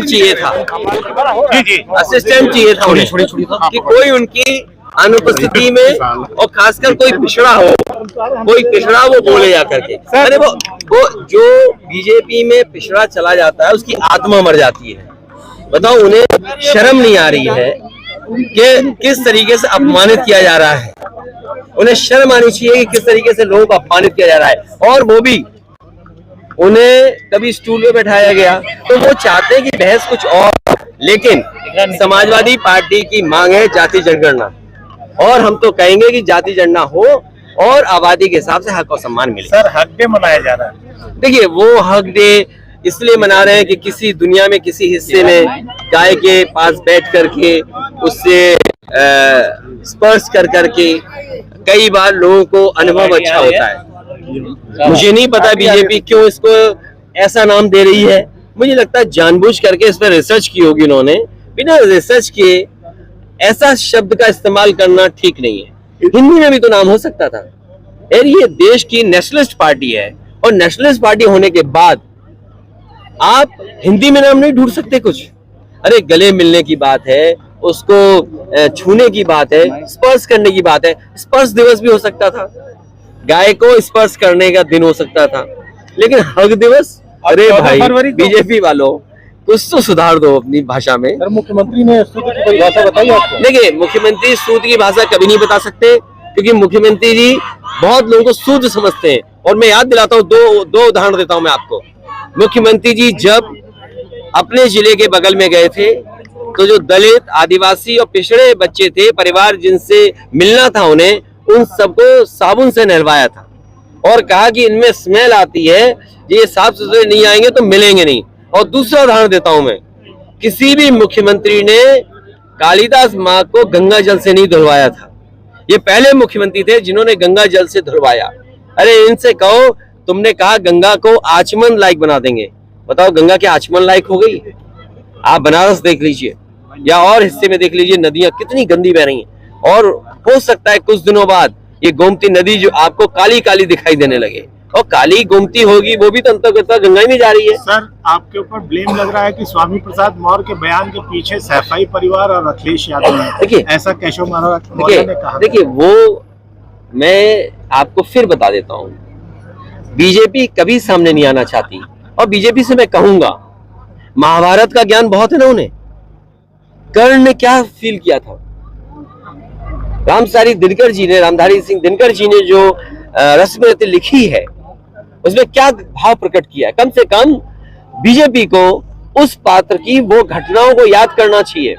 चाहिए था, असिस्टेंट चाहिए था उन्हें कि कोई उनकी अनुपस्थिति में, और खासकर कोई पिछड़ा वो बोले जा करके। अरे वो जो बीजेपी में पिछड़ा चला जाता है उसकी आत्मा मर जाती है। बताओ, उन्हें शर्म नहीं आ रही है कि किस तरीके से अपमानित किया जा रहा है। उन्हें शर्म आनी चाहिए कि किस तरीके से लोगों को अपमानित किया जा रहा है। और वो भी उन्हें कभी स्टूल पे बैठाया गया, तो वो चाहते हैं कि बहस कुछ और, लेकिन समाजवादी पार्टी की मांग है जाति जनगणना, और हम तो कहेंगे कि जाति जनगणना हो और आबादी के हिसाब से हक और सम्मान मिले। सर, हक डे मनाया जा रहा है। देखिए, वो हक डे इसलिए मना रहे हैं कि किसी दुनिया में किसी हिस्से में गाय के पास बैठ करके उससे स्पर्श कर करके कई बार लोगों को अनुभव अच्छा होता है। मुझे नहीं पता बीजेपी क्यों इसको ऐसा नाम दे रही है। मुझे लगता है जानबूझ करके इस पर रिसर्च की होगी उन्होंने। बिना रिसर्च किए ऐसा शब्द का इस्तेमाल करना ठीक नहीं है। हिंदी में भी तो नाम हो सकता था। यार, ये देश की नेशनलिस्ट पार्टी है, और नेशनलिस्ट पार्टी होने के बाद आप हिंदी में नाम नहीं ढूंढ सकते कुछ। अरे, गले मिलने की बात है, उसको छूने की बात है, स्पर्श करने की बात है। स्पर्श दिवस भी हो सकता था, गाय को स्पर्श करने का दिन हो सकता था, लेकिन हक दिवस? अरे भाई, बीजेपी वालों, कुछ तो सुधार दो अपनी भाषा में। सर, मुख्यमंत्री ने स्तुति की परिभाषा बताई आपको? देखिए, मुख्यमंत्री स्तुति की भाषा कभी नहीं बता सकते, क्योंकि मुख्यमंत्री जी बहुत लोगों को शूद्र समझते हैं। और मैं याद दिलाता हूँ, दो उदाहरण देता हूँ मैं आपको। मुख्यमंत्री जी जब अपने जिले के बगल में गए थे, तो जो दलित, आदिवासी और पिछड़े बच्चे थे, परिवार जिनसे मिलना था उन्हें, उन सबको साबुन से नहलवाया था और कहा कि इनमें स्मेल आती है, ये साफ सुथरे नहीं आएंगे तो मिलेंगे नहीं। और दूसरा उदाहरण देता हूं मैं, किसी भी मुख्यमंत्री ने कालिदास माँ को गंगा जल से नहीं धुलवाया था। ये पहले मुख्यमंत्री थे जिन्होंने गंगा जल से धुलवाया। अरे, इनसे कहो, तुमने कहा गंगा को आचमन लायक बना देंगे। बताओ, गंगा क्या आचमन लायक हो गई? आप बनारस देख लीजिए या और हिस्से में देख लीजिए, नदियां कितनी गंदी बह रही हैं। और हो सकता है कुछ दिनों बाद ये गोमती नदी जो आपको काली काली दिखाई देने लगे, और काली गोमती होगी, वो भी तो अंतर्गत गंगा में जा रही है। सर, आपके ऊपर ब्लेम लग रहा है कि स्वामी प्रसाद मौर्य के बयान के पीछे सैफई परिवार और अखिलेश यादव है। देखिए, ऐसा केशव मौर्य ने कहा। देखिए, वो मैं आपको फिर बता देता हूँ, बीजेपी कभी सामने नहीं आना चाहती। और बीजेपी से मैं कहूंगा, महाभारत का ज्ञान बहुत है ना उन्हें। कर्ण ने क्या फील किया था? रामधारी सिंह दिनकर जी ने जो रश्मिरती लिखी है, उसमें क्या भाव प्रकट किया है। कम से कम बीजेपी को उस पात्र की वो घटनाओं को याद करना चाहिए,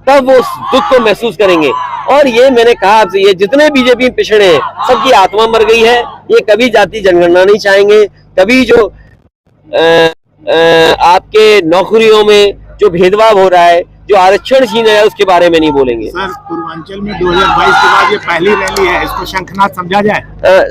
तब वो दुख को महसूस करेंगे। और ये मैंने कहा आपसे, ये जितने बीजेपी पिछड़े हैं, सबकी आत्मा मर गई है। ये कभी जाति जनगणना नहीं चाहेंगे, कभी जो आपके नौकरियों में जो भेदभाव हो रहा है, जो आरक्षण छीन रहा है, उसके बारे में नहीं बोलेंगे। सर, पूर्वांचल में 2022 के बाद ये पहली रैली है, इसको शंखनाद समझा जाए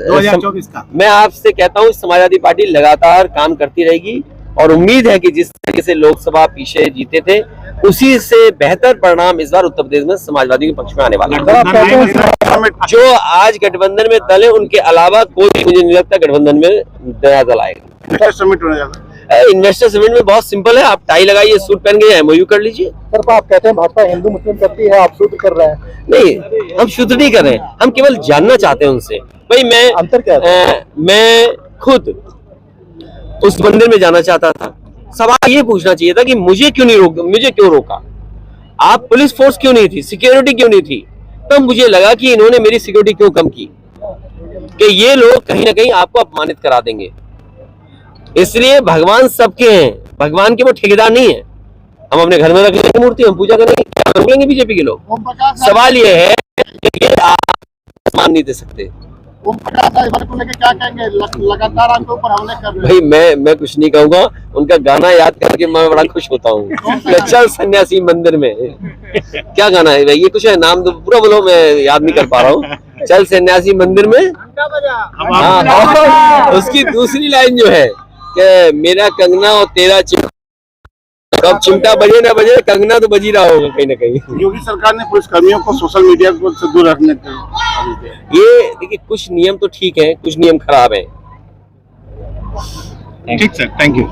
2024 का। मैं आपसे कहता हूँ, समाजवादी पार्टी लगातार काम करती रहेगी, और उम्मीद है कि जिस तरीके से लोकसभा पीछे जीते थे, उसी से बेहतर परिणाम इस बार उत्तर प्रदेश में समाजवादी के पक्ष में आने वाला है। जो आज गठबंधन में दल है, उनके अलावा कोई मुझे नहीं लगता गठबंधन में नया दल आएगा। इन्वेस्टर समिट में बहुत सिंपल है, आप टाई लगाइए, सूट पहन के एमओयू कर लीजिए। सर, आप कहते हैं भाजपा हिंदू मुस्लिम करती है, आप शुद्ध कर रहे हैं। नहीं, हम शुद्ध नहीं कर रहे हैं, हम केवल जानना चाहते हैं उनसे। भाई, अंतर क्या है? मैं खुद उस मंदिर में जाना चाहता था। सवाल ये पूछना चाहिए था कि मुझे क्यों रोका? आप पुलिस फोर्स क्यों नहीं थी, सिक्योरिटी क्यों नहीं थी? तब मुझे लगा कि इन्होंने मेरी सिक्योरिटी क्यों कम की, कि ये लोग कहीं ना कहीं आपको अपमानित करा देंगे। इसलिए भगवान सबके हैं, भगवान के वो ठेकेदार नहीं है। हम अपने घर में रख लेंगे मूर्ति, हम पूजा करेंगे, क्या करेंगे बीजेपी के लोग? सवाल ये है कि आप मान नहीं दे सकते। क्या कहेंगे? लगातार आपके ऊपर हमले कर रहे हैं। भाई, मैं कुछ नहीं कहूंगा, उनका गाना याद करके मैं बड़ा खुश होता हूँ। चल सन्यासी मंदिर में, क्या गाना है भाई? ये कुछ है, नाम तो पूरा बोलो, मैं याद नहीं कर पा रहा हूँ। चल सन्यासी मंदिर में, हाँ, उसकी दूसरी लाइन जो है कि मेरा कंगना और तेरा चिमटा, कब चिमटा बजे ना बजे, कंगना तो बजी रहा होगा कहीं ना कहीं। योगी सरकार ने पुलिस कर्मियों को सोशल मीडिया से दूर रखने के ये देखिए, कुछ नियम तो ठीक है, कुछ नियम खराब है। ठीक सर, थैंक यू।